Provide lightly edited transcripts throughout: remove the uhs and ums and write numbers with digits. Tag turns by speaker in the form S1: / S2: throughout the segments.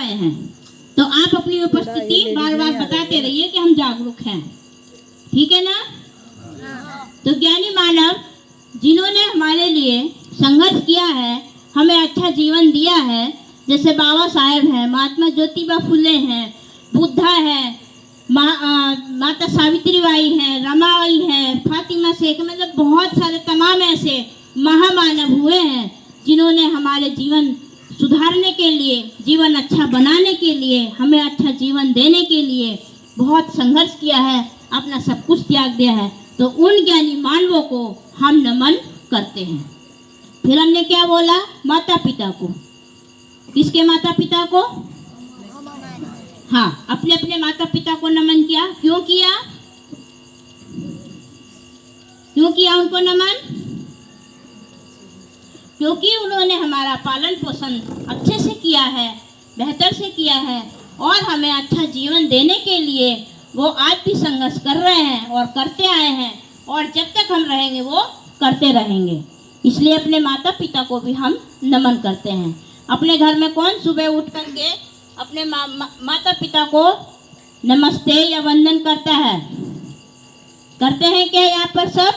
S1: रहे हैं, तो आप अपनी उपस्थिति बार बार बताते रहिए कि हम जागरूक हैं, ठीक है ना। तो ज्ञानी मानव जिन्होंने हमारे लिए संघर्ष किया है, हमें अच्छा जीवन दिया है, जैसे बाबा साहेब हैं, महात्मा ज्योतिबा फुले हैं, बुद्धा है, माता सावित्री बाई हैं, रमाबाई हैं, फातिमा शेख, मतलब बहुत सारे तमाम ऐसे महामानव हुए हैं जिन्होंने हमारे जीवन सुधारने के लिए, जीवन अच्छा बनाने के लिए, हमें अच्छा जीवन देने के लिए बहुत संघर्ष किया है, अपना सब कुछ त्याग दिया है। तो उन ज्ञानी मानवों को हम नमन करते हैं। फिर हमने क्या बोला, माता पिता को। किसके माता पिता को? हाँ, अपने अपने माता पिता को नमन किया। क्यों किया? क्यों किया उनको नमन? क्योंकि उन्होंने हमारा पालन पोषण अच्छे से किया है, बेहतर से किया है, और हमें अच्छा जीवन देने के लिए वो आज भी संघर्ष कर रहे हैं और करते आए हैं, और जब तक हम रहेंगे वो करते रहेंगे। इसलिए अपने माता पिता को भी हम नमन करते हैं। अपने घर में कौन सुबह उठ करके अपने माता पिता को नमस्ते या वंदन करता है? करते हैं क्या? यहाँ पर सब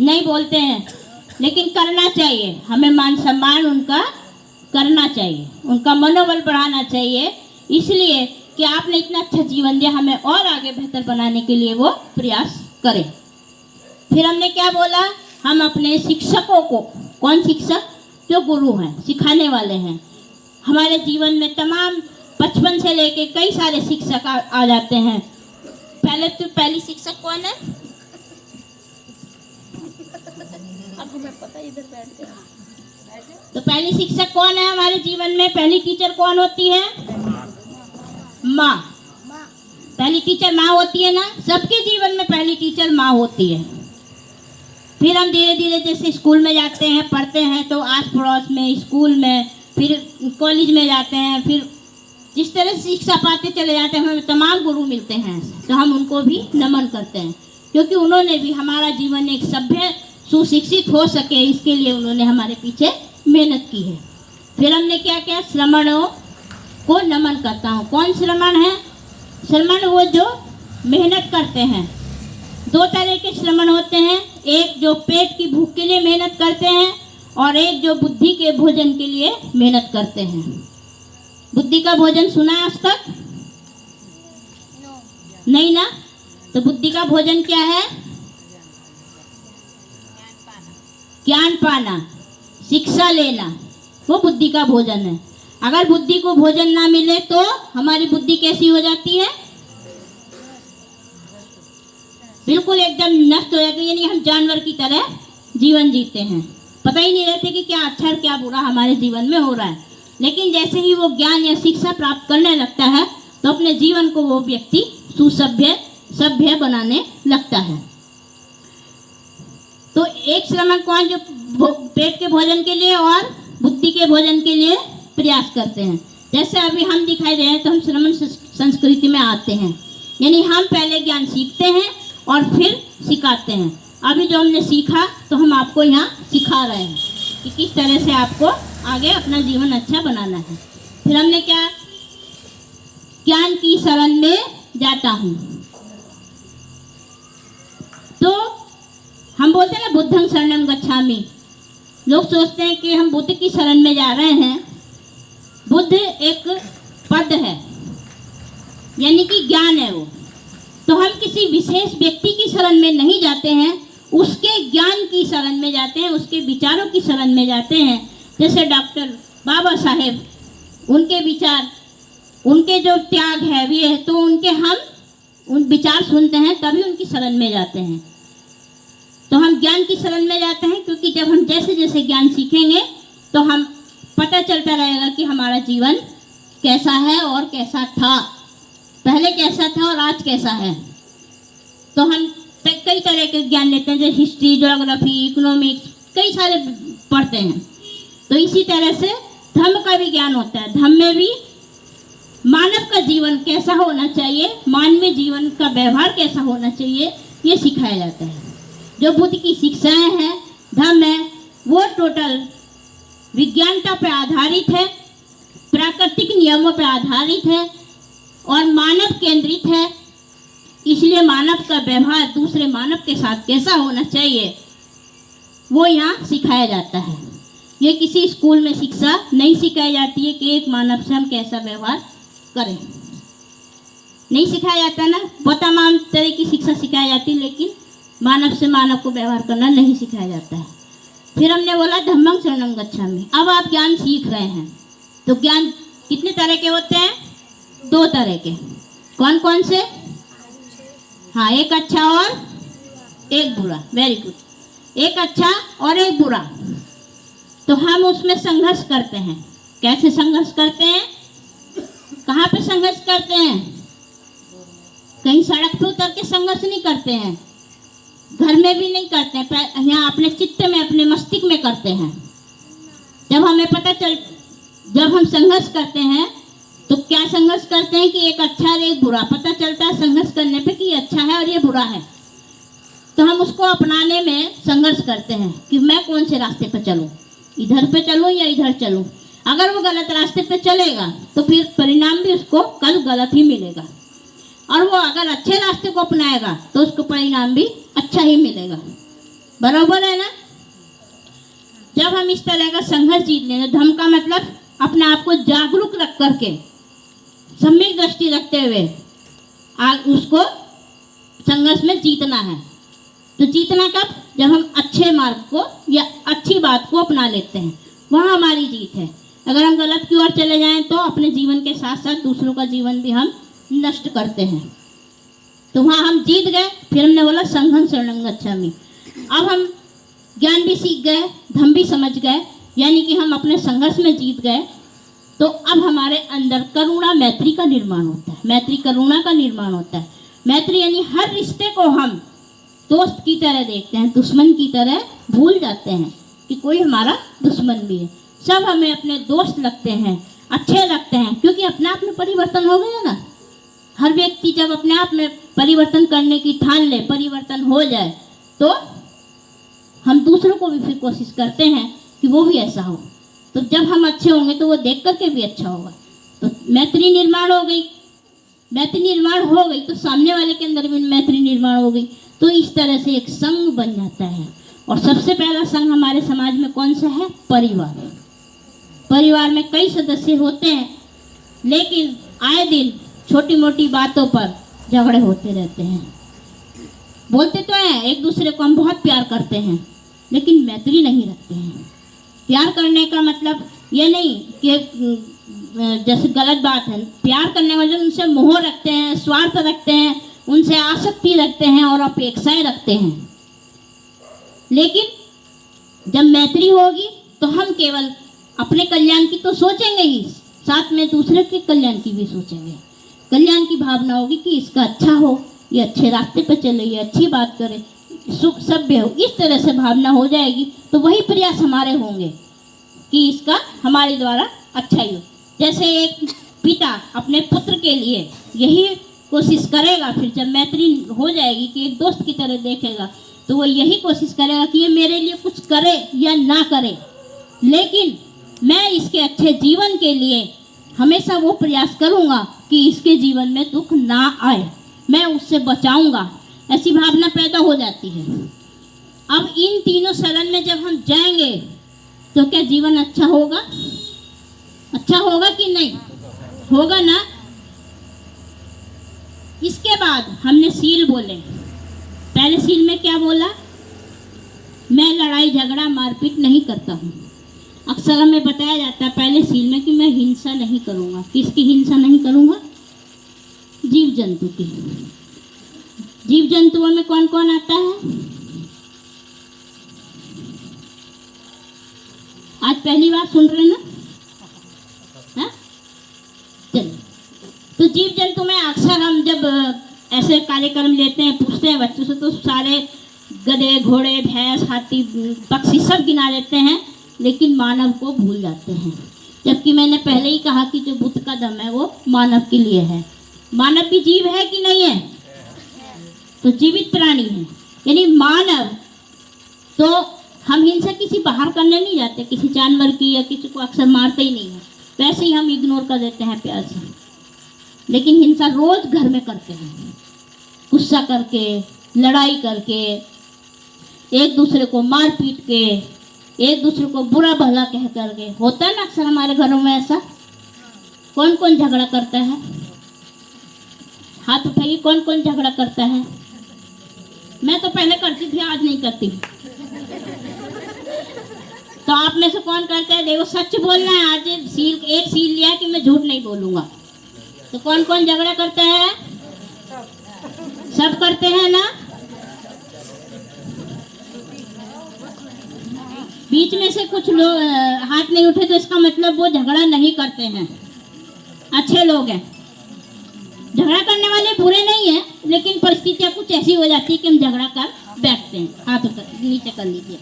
S1: नहीं बोलते हैं, लेकिन करना चाहिए। हमें मान सम्मान उनका करना चाहिए, उनका मनोबल बढ़ाना चाहिए, इसलिए कि आपने इतना अच्छा जीवन दिया, हमें और आगे बेहतर बनाने के लिए वो प्रयास करें। फिर हमने क्या बोला, हम अपने शिक्षकों को, कौन शिक्षक? जो गुरु हैं, सिखाने वाले हैं। हमारे जीवन में तमाम बचपन से लेके कई सारे शिक्षक आ जाते हैं। पहली शिक्षक कौन है? अब हमें पता, इधर बैठते हैं। तो पहली शिक्षक कौन है हमारे जीवन में? पहली टीचर कौन होती है? माँ। पहली टीचर माँ होती है ना, सबके जीवन में पहली टीचर माँ होती है। फिर हम धीरे धीरे जैसे स्कूल में जाते हैं, पढ़ते हैं, तो आस पड़ोस में, स्कूल में, फिर कॉलेज में जाते हैं, फिर जिस तरह से शिक्षा पाते चले जाते हैं, हमें तमाम गुरु मिलते हैं, तो हम उनको भी नमन करते हैं, क्योंकि उन्होंने भी हमारा जीवन एक सभ्य सुशिक्षित हो सके, इसके लिए उन्होंने हमारे पीछे मेहनत की है। फिर हमने क्या किया, श्रमणों को नमन करता हूँ। कौन श्रमण है? श्रमण वो जो मेहनत करते हैं। दो तरह के श्रमण होते हैं, एक जो पेट की भूख के लिए मेहनत करते हैं, और एक जो बुद्धि के भोजन के लिए मेहनत करते हैं। बुद्धि का भोजन सुना है आज तक? नहीं ना? तो बुद्धि का भोजन क्या है? ज्ञान पाना, शिक्षा लेना, वो बुद्धि का भोजन है। अगर बुद्धि को भोजन ना मिले तो हमारी बुद्धि कैसी हो जाती है? बिल्कुल एकदम नष्ट हो जाती है, यानी हम जानवर की तरह जीवन जीते हैं, पता ही नहीं रहते कि क्या अच्छा और क्या बुरा हमारे जीवन में हो रहा है। लेकिन जैसे ही वो ज्ञान या शिक्षा प्राप्त करने लगता है, तो अपने जीवन को वो व्यक्ति सभ्य बनाने लगता है। तो एक श्रमण कौन? जो पेट के भोजन के लिए और बुद्धि के भोजन के लिए प्रयास करते हैं। जैसे अभी हम दिखाई दे रहे हैं, तो हम श्रमण संस्कृति में आते हैं, यानी हम पहले ज्ञान सीखते हैं और फिर सिखाते हैं। अभी जो हमने सीखा, तो हम आपको यहाँ सिखा रहे हैं कि किस तरह से आपको आगे अपना जीवन अच्छा बनाना है। फिर हमने क्या, ज्ञान की शरण में जाता हूँ। तो हम बोलते हैं ना, बुद्धं शरणं गच्छामि। लोग सोचते हैं कि हम बुद्ध की शरण में जा रहे हैं। बुद्ध एक पद है, यानी कि ज्ञान है वो। तो हम किसी विशेष व्यक्ति की शरण में नहीं जाते हैं, उसके ज्ञान की शरण में जाते हैं, उसके विचारों की शरण में जाते हैं। जैसे डॉक्टर बाबा साहेब, उनके विचार, उनके जो त्याग है वे है, तो उनके हम उन विचार सुनते हैं, तभी उनकी शरण में जाते हैं। तो हम ज्ञान की शरण में जाते हैं, क्योंकि जब हम जैसे जैसे ज्ञान सीखेंगे, तो हम पता चलता रहेगा कि हमारा जीवन कैसा है और कैसा था, पहले कैसा था और आज कैसा है। तो हम कई तरह के ज्ञान लेते हैं, जैसे हिस्ट्री, ज्योग्राफी, इकोनॉमिक्स, कई सारे पढ़ते हैं। तो इसी तरह से धर्म का भी ज्ञान होता है। धर्म में भी मानव का जीवन कैसा होना चाहिए, मानवीय जीवन का व्यवहार कैसा होना चाहिए, ये सिखाया जाता है। जो बुद्ध की शिक्षाएं हैं, धर्म है, वो टोटल विज्ञानता पर आधारित है। प्राकृतिक नियमों पर आधारित है और मानव केंद्रित है। इसलिए मानव का व्यवहार दूसरे मानव के साथ कैसा होना चाहिए वो यहाँ सिखाया जाता है। ये किसी स्कूल में शिक्षा नहीं सिखाई जाती है कि एक मानव से हम कैसा व्यवहार करें, नहीं सिखाया जाता ना। बहुत तमाम तरह की शिक्षा सिखाई जाती है, लेकिन मानव से मानव को व्यवहार करना नहीं सिखाया जाता है। फिर हमने बोला धम्मं शरणं गच्छामि। अब आप ज्ञान सीख रहे हैं, तो ज्ञान कितने तरह के होते हैं? 2 तरह के। कौन कौन से? हाँ, एक अच्छा और एक बुरा। Very good. एक अच्छा और एक बुरा। तो हम उसमें संघर्ष करते हैं। कैसे संघर्ष करते हैं? कहाँ पे संघर्ष करते हैं? कहीं सड़क पे उतर के संघर्ष नहीं करते हैं, घर में भी नहीं करते हैं, यहाँ अपने चित्त में, अपने मस्तिष्क में करते हैं। जब हम संघर्ष करते हैं तो क्या संघर्ष करते हैं कि एक अच्छा और एक बुरा पता चलता है संघर्ष करने पे कि ये अच्छा है और ये बुरा है। तो हम उसको अपनाने में संघर्ष करते हैं कि मैं कौन से रास्ते पे चलूं, इधर पे चलूं या इधर चलूं। अगर वो गलत रास्ते पे चलेगा तो फिर परिणाम भी उसको कल गलत ही मिलेगा, और वो अगर अच्छे रास्ते को अपनाएगा तो उसको परिणाम भी अच्छा ही मिलेगा। बराबर है ना? जब हम इस तरह का संघर्ष जीत लें, धम्म का मतलब अपने आप को जागरूक रख करके, सम्यक दृष्टि रखते हुए उसको संघर्ष में जीतना है। तो जीतना कब? जब हम अच्छे मार्ग को या अच्छी बात को अपना लेते हैं, वहाँ हमारी जीत है। अगर हम गलत की ओर चले जाएं तो अपने जीवन के साथ साथ दूसरों का जीवन भी हम नष्ट करते हैं। तो वहाँ हम जीत गए। फिर हमने बोला संघं शरणं गच्छामि। अब हम ज्ञान भी सीख गए, धम्म भी समझ गए, यानी कि हम अपने संघर्ष में जीत गए। तो अब हमारे अंदर करुणा मैत्री का निर्माण होता है। मैत्री करुणा का निर्माण होता है। मैत्री यानी हर रिश्ते को हम दोस्त की तरह देखते हैं, दुश्मन की तरह भूल जाते हैं कि कोई हमारा दुश्मन भी है। सब हमें अपने दोस्त लगते हैं, अच्छे लगते हैं, क्योंकि अपने आप में परिवर्तन हो गया ना। हर व्यक्ति जब अपने आप में परिवर्तन करने की ठान ले, परिवर्तन हो जाए, तो हम दूसरों को भी फिर कोशिश करते हैं कि वो भी ऐसा हो। तो जब हम अच्छे होंगे तो वो देख करके भी अच्छा होगा। तो मैत्री निर्माण हो गई। मैत्री निर्माण हो गई तो सामने वाले के अंदर भी मैत्री निर्माण हो गई। तो इस तरह से एक संघ बन जाता है। और सबसे पहला संघ हमारे समाज में कौन सा है? परिवार। परिवार में कई सदस्य होते हैं, लेकिन आए दिन छोटी मोटी बातों पर झगड़े होते रहते हैं। बोलते तो हैं एक दूसरे को हम बहुत प्यार करते हैं, लेकिन मैत्री नहीं रखते हैं। प्यार करने का मतलब ये नहीं कि जैसे गलत बात है। प्यार करने का मतलब उनसे मोह रखते हैं, स्वार्थ रखते हैं, उनसे आसक्ति रखते हैं और अपेक्षाएं रखते हैं। लेकिन जब मैत्री होगी तो हम केवल अपने कल्याण की तो सोचेंगे ही, साथ में दूसरे के कल्याण की भी सोचेंगे। कल्याण की भावना होगी कि इसका अच्छा हो, ये अच्छे रास्ते पर चले, ये अच्छी बात करे, सुख सभ्य हो। इस तरह से भावना हो जाएगी तो वही प्रयास हमारे होंगे कि इसका हमारे द्वारा अच्छा ही हो। जैसे एक पिता अपने पुत्र के लिए यही कोशिश करेगा, फिर जब मैत्री हो जाएगी कि एक दोस्त की तरह देखेगा, तो वो यही कोशिश करेगा कि ये मेरे लिए कुछ करे या ना करे, लेकिन मैं इसके अच्छे जीवन के लिए हमेशा वो प्रयास करूँगा कि इसके जीवन में दुख ना आए, मैं उससे बचाऊंगा। ऐसी भावना पैदा हो जाती है। अब इन तीनों शरण में जब हम जाएंगे तो क्या जीवन अच्छा होगा? अच्छा होगा कि नहीं? होगा ना। इसके बाद हमने सील बोले। पहले सील में क्या बोला? मैं लड़ाई झगड़ा मारपीट नहीं करता हूँ। अक्सर हमें बताया जाता है पहले सील में कि मैं हिंसा नहीं करूँगा। किसकी हिंसा नहीं करूँगा? जीव जंतु की। जीव जंतुओं में कौन कौन आता है? आज पहली बार सुन रहे ना? हाँ? चलिए, तो जीव जंतु में अक्सर हम जब ऐसे कार्यक्रम लेते हैं, पूछते हैं बच्चों से, तो सारे गधे, घोड़े, भैंस, हाथी, पक्षी सब गिना लेते हैं, लेकिन मानव को भूल जाते हैं। जबकि मैंने पहले ही कहा कि जो बुद्ध का दम है वो मानव के लिए है। मानव भी जीव है कि नहीं है? तो जीवित प्राणी है, यानी मानव। तो हम हिंसा किसी बाहर करने नहीं जाते, किसी जानवर की या किसी को अक्सर मारते ही नहीं है। वैसे ही हम इग्नोर कर देते हैं प्यार से। लेकिन हिंसा रोज घर में करते हैं, गुस्सा करके, लड़ाई करके, एक दूसरे को मार पीट के, एक दूसरे को बुरा भला कह करके। होता है ना अक्सर हमारे घरों में ऐसा। कौन कौन झगड़ा करता है? हाथ उठाइए, कौन कौन झगड़ा करता है? मैं तो पहले करती थी, आज नहीं करती। तो आप में से कौन करता है? देखो सच बोलना है। आज एक सील लिया कि मैं झूठ नहीं बोलूंगा। तो कौन कौन झगड़ा करता है? सब करते हैं ना। बीच में से कुछ लोग हाथ नहीं उठे तो इसका मतलब वो झगड़ा नहीं करते हैं, अच्छे लोग हैं। झगड़ा करने वाले बुरे नहीं हैं, लेकिन परिस्थितियाँ कुछ ऐसी हो जाती है कि हम झगड़ा कर बैठते हैं। हाथ नीचे कर लीजिए।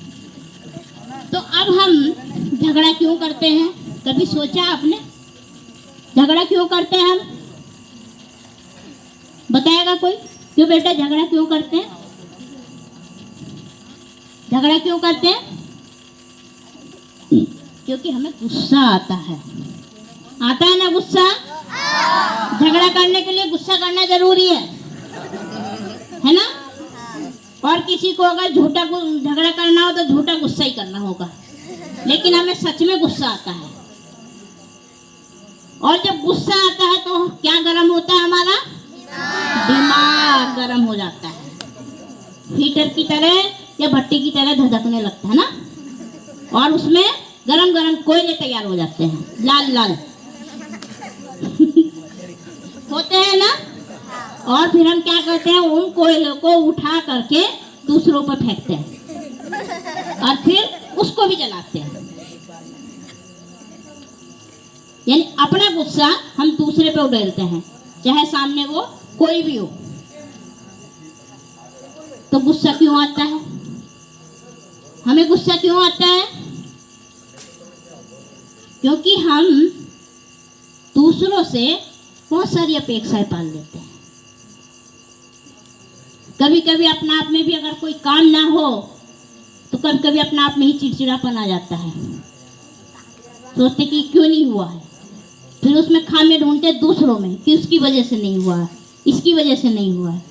S1: तो अब हम झगड़ा क्यों करते हैं? कभी सोचा आपने झगड़ा क्यों करते हैं? हम बताएगा कोई? क्यों बेटा झगड़ा क्यों करते हैं? झगड़ा क्यों करते हैं? क्योंकि हमें गुस्सा आता है। आता है ना गुस्सा? झगड़ा करने के लिए गुस्सा करना जरूरी है ना? और किसी को अगर झूठा झगड़ा करना हो तो झूठा गुस्सा ही करना होगा, लेकिन हमें सच में गुस्सा आता है। और जब गुस्सा आता है तो क्या गर्म होता है? हमारा दिमाग गर्म हो जाता है, हीटर की तरह या भट्टी की तरह धधकने लगता है ना। और उसमें गरम गरम कोयले तैयार हो जाते हैं, लाल लाल होते हैं ना। और फिर हम क्या करते हैं? उन कोयलों को उठा करके दूसरों पर फेंकते हैं और फिर उसको भी जलाते हैं। यानी अपना गुस्सा हम दूसरे पे उड़ेलते हैं, चाहे सामने वो कोई भी हो। तो गुस्सा क्यों आता है? हमें गुस्सा क्यों आता है? क्योंकि हम दूसरों से बहुत सारी अपेक्षाएं पाल लेते हैं। कभी कभी अपना आप में भी अगर कोई काम ना हो तो कभी कभी अपना आप में ही चिड़चिड़ापन आ जाता है। सोचते कि क्यों नहीं हुआ है, फिर उसमें खामियां ढूंढते दूसरों में कि उसकी वजह से नहीं हुआ है, इसकी वजह से नहीं हुआ है।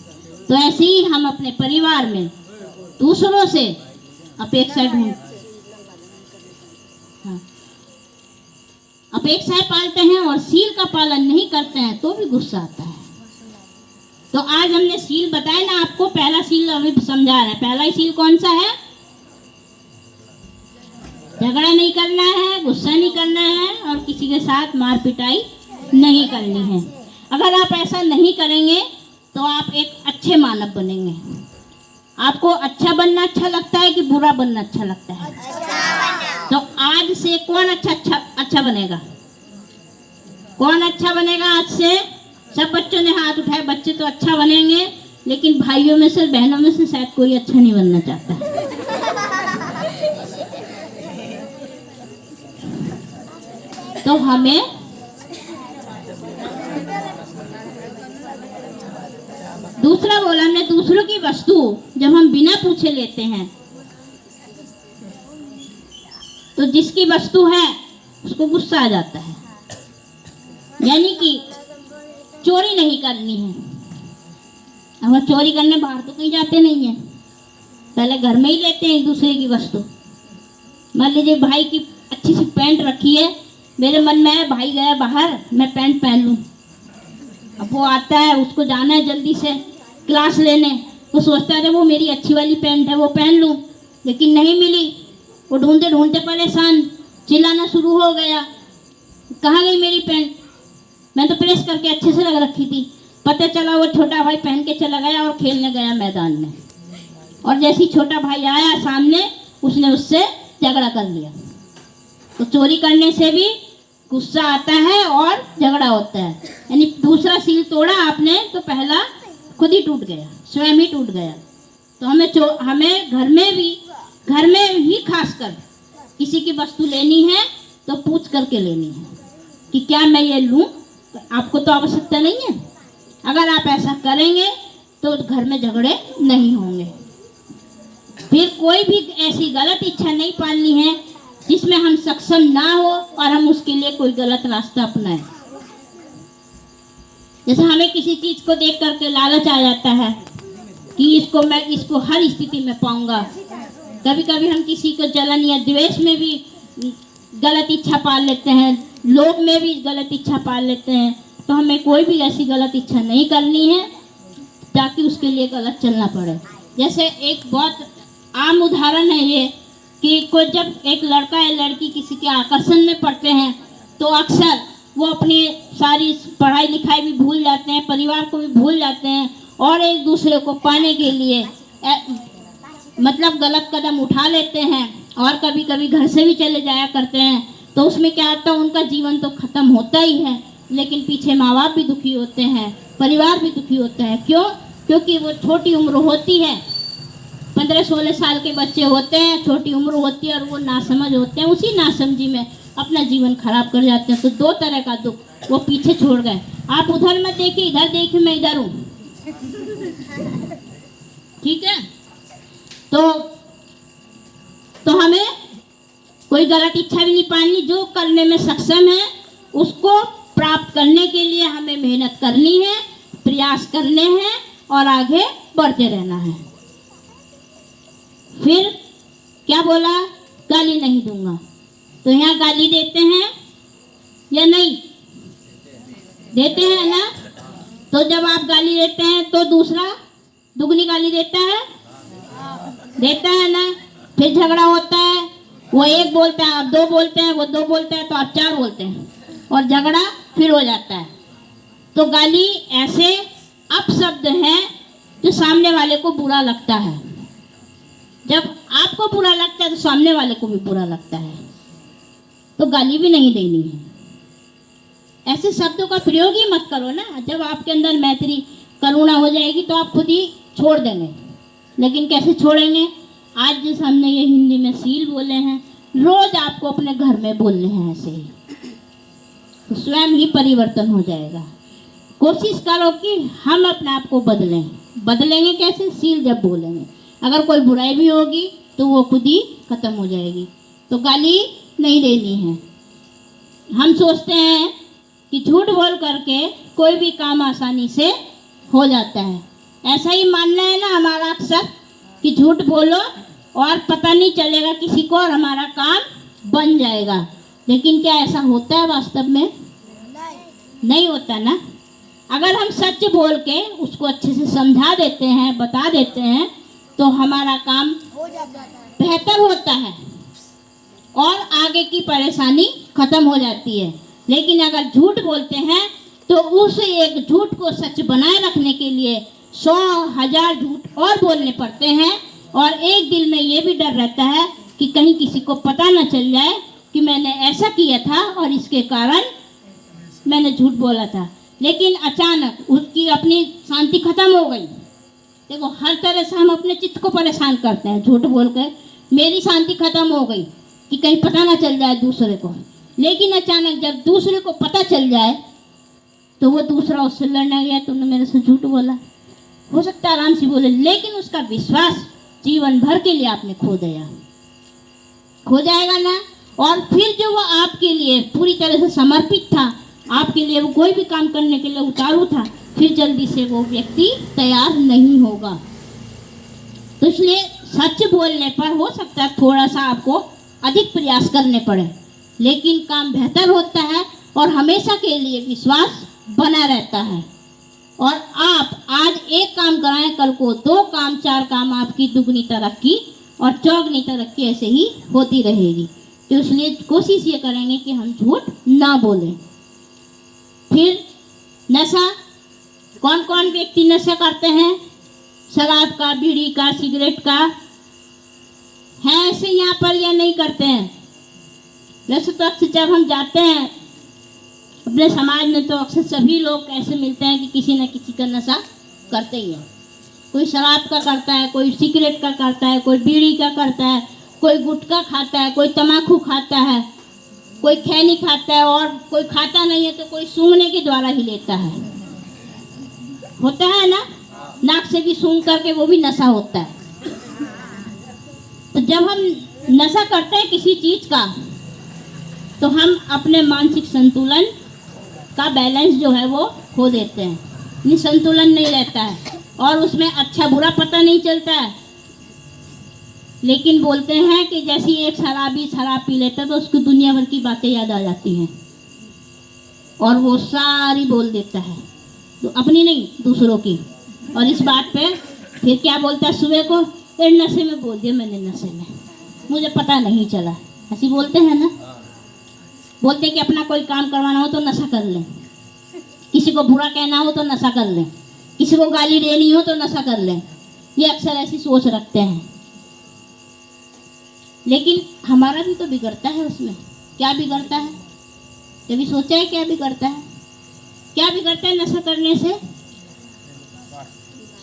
S1: तो ऐसे ही हम अपने परिवार में दूसरों से अपेक्षाएं अपेक्षाएं पालते हैं और सील का पालन नहीं करते हैं तो भी गुस्सा आता है। तो आज हमने सील बताया ना आपको। पहला सील अभी समझा रहे हैं। पहला ही सील कौन सा है? झगड़ा नहीं करना है, गुस्सा नहीं करना है और किसी के साथ मार पिटाई नहीं करनी है। अगर आप ऐसा नहीं करेंगे तो आप एक अच्छे मानव बनेंगे। आपको अच्छा बनना अच्छा लगता है कि बुरा बनना अच्छा लगता है? तो आज से कौन अच्छा बनेगा? कौन अच्छा बनेगा आज से? सब बच्चों ने हाथ उठाए। बच्चे तो अच्छा बनेंगे, लेकिन भाइयों में से, बहनों में से शायद कोई अच्छा नहीं बनना चाहता। तो हमें दूसरा बोला हमने, दूसरों की वस्तु जब हम बिना पूछे लेते हैं तो जिसकी वस्तु है उसको गुस्सा आ जाता है। यानी कि चोरी नहीं करनी है। अब चोरी करने बाहर तो कहीं जाते नहीं है, पहले घर में ही लेते हैं एक दूसरे की वस्तु। मान लीजिए भाई की अच्छी सी पैंट रखी है, मेरे मन में है भाई गया बाहर, मैं पैंट पहन लूँ। अब वो आता है, उसको जाना है जल्दी से क्लास लेने, वो सोचता है वो मेरी अच्छी वाली पैंट है वो पहन लूँ, लेकिन नहीं मिली। वो ढूंढते ढूंढते परेशान, चिल्लाना शुरू हो गया, कहाँ गई मेरी पैंट? मैं तो प्रेस करके अच्छे से लग रखी थी। पता चला वो छोटा भाई पहन के चला गया और खेलने गया मैदान में। और जैसे ही छोटा भाई आया सामने, उसने उससे झगड़ा कर लिया। तो चोरी करने से भी गुस्सा आता है और झगड़ा होता है। यानी दूसरा सील तोड़ा आपने तो पहला खुद ही टूट गया, स्वयं ही टूट गया। तो हमें घर में ही खासकर किसी की वस्तु लेनी है तो पूछ करके लेनी है कि क्या मैं ये लूँ? आपको तो आवश्यकता नहीं है। अगर आप ऐसा करेंगे तो घर में झगड़े नहीं होंगे। फिर कोई भी ऐसी गलत इच्छा नहीं पालनी है जिसमें हम सक्षम ना हो और हम उसके लिए कोई गलत रास्ता अपनाएं। जैसे हमें किसी चीज को देख करके लालच आ जाता है कि इसको हर स्थिति में पाऊंगा। कभी कभी हम किसी को जलन या द्वेष में भी गलत इच्छा पाल लेते हैं, लोभ में भी गलत इच्छा पाल लेते हैं। तो हमें कोई भी ऐसी गलत इच्छा नहीं करनी है ताकि उसके लिए गलत चलना पड़े। जैसे एक बहुत आम उदाहरण है ये कि कोई जब एक लड़का या लड़की किसी के आकर्षण में पड़ते हैं तो अक्सर वो अपनी सारी पढ़ाई लिखाई भी भूल जाते हैं, परिवार को भी भूल जाते हैं और एक दूसरे को पाने के लिए मतलब गलत कदम उठा लेते हैं और कभी कभी घर से भी चले जाया करते हैं। तो उसमें क्या होता है, उनका जीवन तो खत्म होता ही है, लेकिन पीछे माँ बाप भी दुखी होते हैं, परिवार भी दुखी होता है। क्यों? क्योंकि वो छोटी उम्र होती है, 15-16 साल के बच्चे होते हैं, छोटी उम्र होती है और वो नासमझ होते हैं, उसी नासमझी में अपना जीवन खराब कर जाते हैं। तो दो तरह का दुख वो पीछे छोड़ गए। आप उधर मत देखिए, इधर देखिए, मैं इधर हूँ, ठीक है। तो हमें कोई गलत इच्छा भी नहीं पालनी, जो करने में सक्षम है उसको प्राप्त करने के लिए हमें मेहनत करनी है, प्रयास करने हैं और आगे बढ़ते रहना है। फिर क्या बोला, गाली नहीं दूंगा। तो यहाँ गाली देते हैं या नहीं देते हैं ना? तो जब आप गाली देते हैं तो दूसरा दुगनी गाली देता है ना। फिर झगड़ा होता है, वो एक बोलता है, आप दो बोलते हैं, वो दो बोलता है तो आप चार बोलते हैं और झगड़ा फिर हो जाता है। तो गाली ऐसे अपशब्द हैं जो सामने वाले को बुरा लगता है। जब आपको बुरा लगता है तो सामने वाले को भी बुरा लगता है, तो गाली भी नहीं देनी है। ऐसे शब्दों का प्रयोग ही मत करो ना। जब आपके अंदर मैत्री करुणा हो जाएगी तो आप खुद ही छोड़ देंगे। लेकिन कैसे छोड़ेंगे? आज जिस हमने ये हिंदी में सील बोले हैं, रोज आपको अपने घर में बोलने हैं ऐसे ही, तो स्वयं ही परिवर्तन हो जाएगा। कोशिश करो कि हम अपने आप को बदलें। बदलेंगे कैसे? सील जब बोलेंगे। अगर कोई बुराई भी होगी तो वो खुद ही खत्म हो जाएगी। तो गाली नहीं देनी है। हम सोचते हैं कि झूठ बोल करके कोई भी काम आसानी से हो जाता है। ऐसा ही मानना है ना हमारा अक्सर कि झूठ बोलो और पता नहीं चलेगा किसी को और हमारा काम बन जाएगा। लेकिन क्या ऐसा होता है वास्तव में? नहीं होता ना। अगर हम सच बोल के उसको अच्छे से समझा देते हैं, बता देते हैं, तो हमारा काम बेहतर होता है और आगे की परेशानी खत्म हो जाती है। लेकिन अगर झूठ बोलते हैं तो उस एक झूठ को सच बनाए रखने के लिए 100,000 झूठ और बोलने पड़ते हैं। और एक दिल में ये भी डर रहता है कि कहीं किसी को पता न चल जाए कि मैंने ऐसा किया था और इसके कारण मैंने झूठ बोला था। लेकिन अचानक उसकी अपनी शांति खत्म हो गई। देखो, हर तरह से हम अपने चित्त को परेशान करते हैं झूठ बोल कर। मेरी शांति खत्म हो गई कि कहीं पता ना चल जाए दूसरे को। लेकिन अचानक जब दूसरे को पता चल जाए तो वो दूसरा उससे लड़ने गया, तुमने मेरे से झूठ बोला। हो सकता है आराम से बोले, लेकिन उसका विश्वास जीवन भर के लिए आपने खो दिया, खो जाएगा ना। और फिर जो वो आपके लिए पूरी तरह से समर्पित था, आपके लिए वो कोई भी काम करने के लिए उतारू था, फिर जल्दी से वो व्यक्ति तैयार नहीं होगा। तो इसलिए सच बोलने पर हो सकता है थोड़ा सा आपको अधिक प्रयास करने पड़े, लेकिन काम बेहतर होता है और हमेशा के लिए विश्वास बना रहता है। और आप आज एक काम कराएं, कल को 2 काम, 4 काम, आपकी दुगनी तरक्की और चौगनी तरक्की ऐसे ही होती रहेगी। तो इसलिए कोशिश ये करेंगे कि हम झूठ ना बोलें। फिर नशा, कौन कौन व्यक्ति नशा करते हैं? शराब का, बीड़ी का, सिगरेट का, है ऐसे यहाँ पर या नहीं करते हैं? वैसे तो अक्सर जब हम जाते हैं अपने समाज में तो अक्सर सभी लोग ऐसे मिलते हैं कि किसी न किसी का नशा करते ही है। कोई शराब का करता है, कोई सिगरेट का करता है, कोई बीड़ी का करता है, कोई गुटखा खाता है, कोई तम्बाकू खाता है, कोई खैनी खाता है, और कोई खाता नहीं है तो कोई सूंघने के द्वारा ही लेता है। होता है ना, नाक से भी सूंघ करके वो भी नशा होता है। तो जब हम नशा करते हैं किसी चीज़ का तो हम अपने मानसिक संतुलन का बैलेंस जो है वो खो देते हैं, संतुलन नहीं रहता है और उसमें अच्छा बुरा पता नहीं चलता है। लेकिन बोलते हैं कि जैसे एक शराबी शराब पी लेता है तो उसको दुनिया भर की बातें याद आ जाती हैं और वो सारी बोल देता है, तो अपनी नहीं दूसरों की। और इस बात पे फिर क्या बोलता है सुबह को, नशे में बोल दिया मैंने, नशे में मुझे पता नहीं चला, ऐसी बोलते हैं ना। बोलते हैं कि अपना कोई काम करवाना हो तो नशा कर लें, किसी को बुरा कहना हो तो नशा कर लें, किसी को गाली देनी हो तो नशा कर लें। ये अक्सर ऐसी सोच रखते हैं, लेकिन हमारा भी तो बिगड़ता है उसमें। क्या बिगड़ता है, कभी सोचा है क्या बिगड़ता है? क्या बिगड़ता है नशा करने से?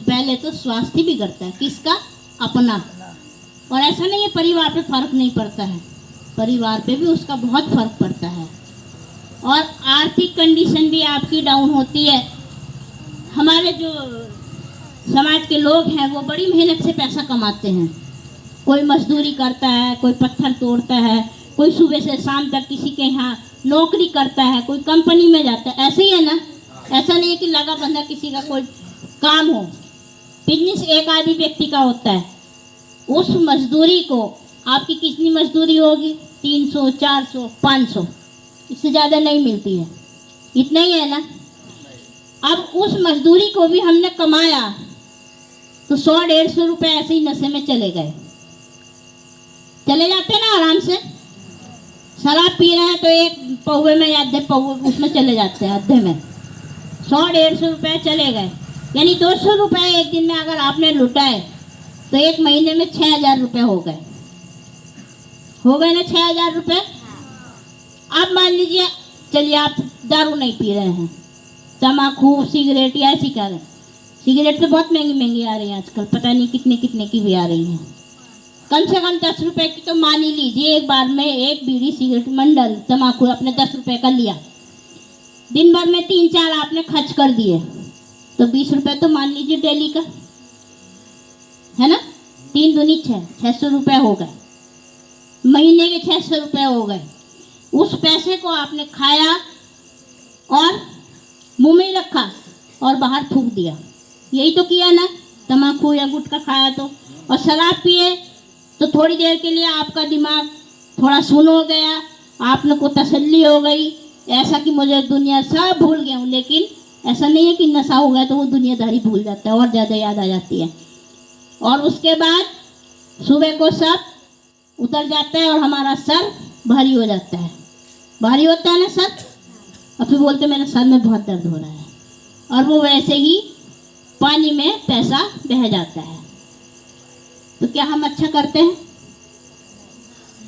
S1: पहले तो स्वास्थ्य बिगड़ता है, किसका? अपना। और ऐसा नहीं है परिवार पे फर्क नहीं पड़ता है, परिवार पे भी उसका बहुत फर्क पड़ता है। और आर्थिक कंडीशन भी आपकी डाउन होती है। हमारे जो समाज के लोग हैं वो बड़ी मेहनत से पैसा कमाते हैं, कोई मजदूरी करता है, कोई पत्थर तोड़ता है, कोई सुबह से शाम तक किसी के यहाँ नौकरी करता है, कोई कंपनी में जाता है, ऐसे ही है ना। ऐसा नहीं है कि लगा बंधा किसी का कोई काम हो, बिजनेस एक आदि व्यक्ति का होता है। उस मजदूरी को आपकी कितनी मजदूरी होगी? 300, 400, 500, इससे ज़्यादा नहीं मिलती है, इतना ही है ना। अब उस मजदूरी को भी हमने कमाया तो 100-150 रुपये ऐसे ही नशे में चले गए, चले जाते ना आराम से। शराब पी रहे हैं तो एक पौवे में या आधे पौवे उसमें चले जाते हैं, आधे में 100-150 रुपये चले गए। यानी 200 रुपये एक दिन में अगर आपने लुटाए तो एक महीने में 6000 रुपये हो गए ना, 6000 रुपये। अब मान लीजिए चलिए आप दारू नहीं पी रहे हैं, तम्बाकू सिगरेट या ऐसी क्या, सिगरेट तो बहुत महंगी महंगी आ रही है आजकल, पता नहीं कितने कितने की भी आ रही हैं। कम से कम 10 रुपये की तो मान ही लीजिए, एक बार में एक बीड़ी सिगरेट मंडल तम्बाकू आपने 10 रुपये का लिया, दिन भर में 3-4 आपने खर्च कर दिए तो 20 रुपये तो मान लीजिए डेली का है ना। 3 दूनी 600 रुपये हो गए, महीने के 600 रुपये हो गए। उस पैसे को आपने खाया और मुंह में रखा और बाहर थूक दिया, यही तो किया ना। तम्बाकू या गुटखा खाया तो, और शराब पिए तो थोड़ी देर के लिए आपका दिमाग थोड़ा सुन हो गया, आपने को तसल्ली हो गई ऐसा कि मुझे दुनिया सब भूल गया हूँ। लेकिन ऐसा नहीं है कि नशा हो गया तो वो दुनियादारी भूल जाता है और ज़्यादा याद आ जाती है। और उसके बाद सुबह को सब उतर जाता है और हमारा सर भारी हो जाता है, भारी होता है ना सर, और फिर बोलते मेरे सर में बहुत दर्द हो रहा है, और वो वैसे ही पानी में पैसा बह जाता है। तो क्या हम अच्छा करते हैं?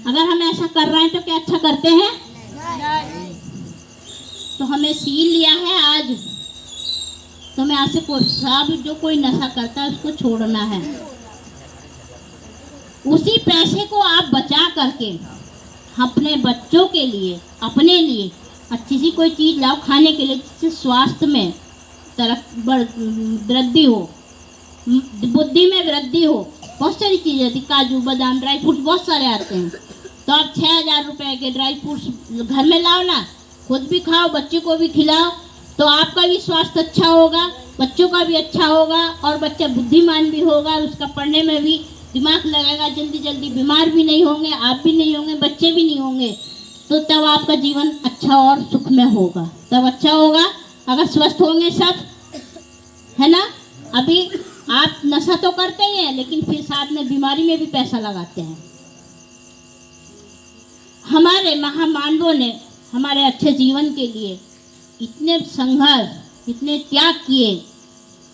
S1: अगर हम ऐसा कर रहे हैं तो क्या अच्छा करते हैं? तो हमें सील लिया है आज, तो मैं आज से कोई जो कोई नशा करता है उसको छोड़ना है। उसी पैसे को आप बचा करके अपने बच्चों के लिए, अपने लिए अच्छी सी कोई चीज़ लाओ खाने के लिए, जिससे स्वास्थ्य में वृद्धि हो, बुद्धि में वृद्धि हो। बहुत सारी चीज़ें होती, काजू बादाम ड्राई फ्रूट्स बहुत सारे आते हैं। तो आप 6000 रुपये के ड्राई फ्रूट्स घर में लाओ ना, खुद भी खाओ, बच्चे को भी खिलाओ, तो आपका भी स्वास्थ्य अच्छा होगा, बच्चों का भी अच्छा होगा, और बच्चा बुद्धिमान भी होगा, और उसका पढ़ने में भी दिमाग लगेगा, जल्दी जल्दी बीमार भी नहीं होंगे, आप भी नहीं होंगे, बच्चे भी नहीं होंगे। तो तब आपका जीवन अच्छा और सुखमय होगा, तब अच्छा होगा अगर स्वस्थ होंगे सब, है ना। अभी आप नशा तो करते ही हैं, लेकिन फिर साथ में बीमारी में भी पैसा लगाते हैं। हमारे महामानवों ने हमारे अच्छे जीवन के लिए इतने संघर्ष, इतने त्याग किए,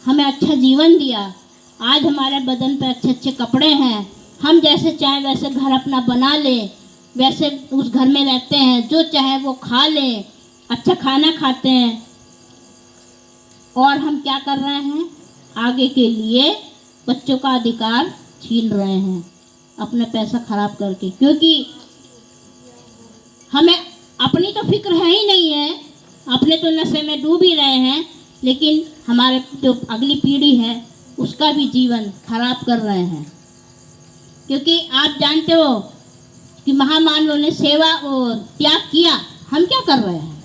S1: हमें अच्छा जीवन दिया। आज हमारे बदन पे अच्छे अच्छे कपड़े हैं, हम जैसे चाहें वैसे घर अपना बना लें, वैसे उस घर में रहते हैं, जो चाहे वो खा लें, अच्छा खाना खाते हैं। और हम क्या कर रहे हैं? आगे के लिए बच्चों का अधिकार छीन रहे हैं अपना पैसा खराब करके, क्योंकि हमें अपनी तो फिक्र है ही नहीं है, अपने तो नशे में डूब ही रहे हैं, लेकिन हमारे जो अगली पीढ़ी है उसका भी जीवन खराब कर रहे हैं। क्योंकि आप जानते हो कि महामानवों ने सेवा और त्याग किया, हम क्या कर रहे हैं?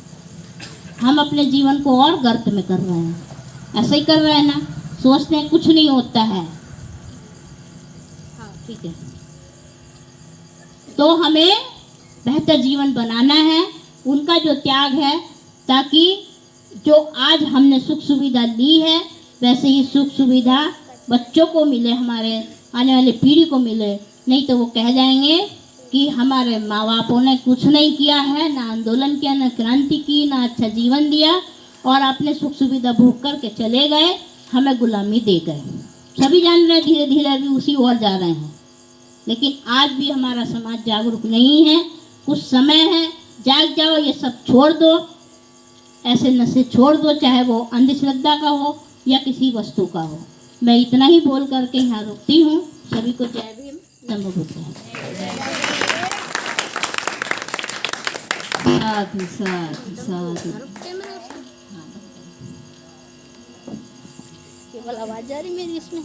S1: हम अपने जीवन को और गर्त में कर रहे हैं। ऐसे ही कर रहे हैं ना, सोचते हैं कुछ नहीं होता है। हाँ ठीक है, तो हमें बेहतर जीवन बनाना है, उनका जो त्याग है, ताकि जो आज हमने सुख सुविधा ली है वैसे ही सुख सुविधा बच्चों को मिले, हमारे आने वाली पीढ़ी को मिले। नहीं तो वो कह जाएंगे कि हमारे माँ बापों ने कुछ नहीं किया है, ना आंदोलन किया, ना क्रांति की, ना अच्छा जीवन दिया, और अपने सुख सुविधा भोग करके चले गए, हमें गुलामी दे गए। सभी जान रहे हैं धीरे धीरे अभी उसी ओर जा रहे हैं। लेकिन आज भी हमारा समाज जागरूक नहीं है। कुछ समय है, जाग जाओ, ये सब छोड़ दो, ऐसे नशे छोड़ दो, चाहे वो अंधश्रद्धा का हो या किसी वस्तु का हो। मैं इतना ही बोल करके यहाँ रुकती हूँ। सभी को जय भीम, नमो बुद्धाय।
S2: साधु साधु साधु।
S1: केवल आवाज आ रही मेरी इसमें।